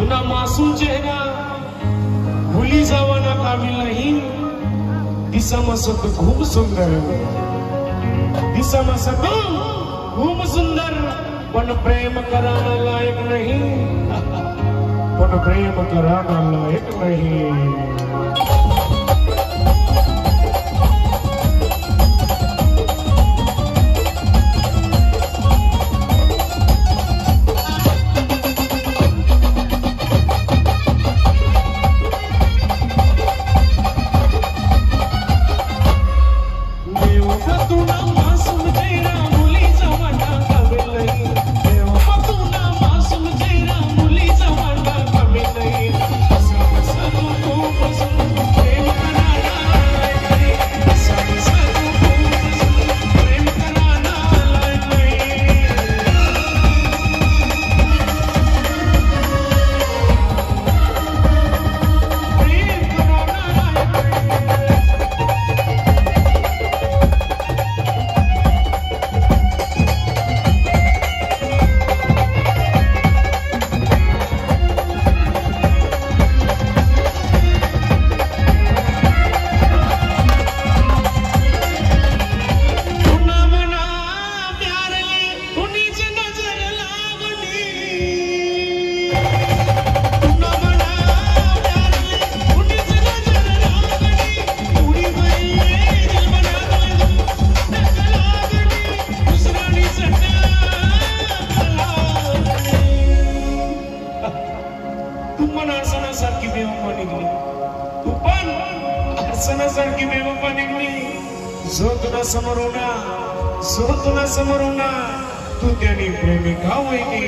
तुना मासूम चेहरा भूली जावाना काबिल नहीं। दिसा मस्त खूप सुंदर, दिसा मस्त खूप सुंदर, पण प्रेम कराना लायक नहीं, पण प्रेम कराना लायक नहीं। सारखी बेवफा निघली, जो तुला समोर तू त्यानी प्रेमिका वैली।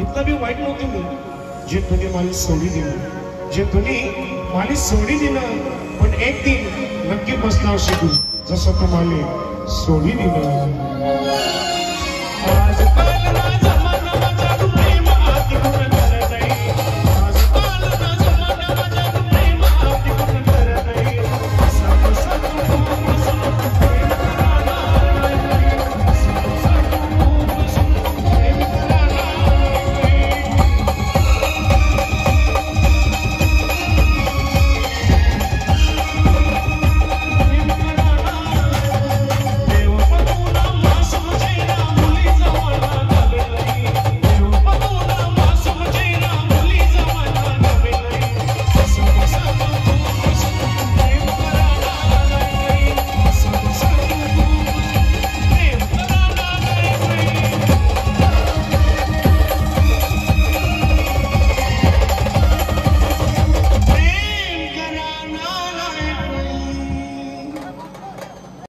इतना भी वाईट नव्हती मी, जे तुम्ही मला सोडी दिली, जे तुम्ही मला सोडी दिलं, पण एक दिन नक्की बसणार शिकू जसं तुम्हाला सोडी दिलं।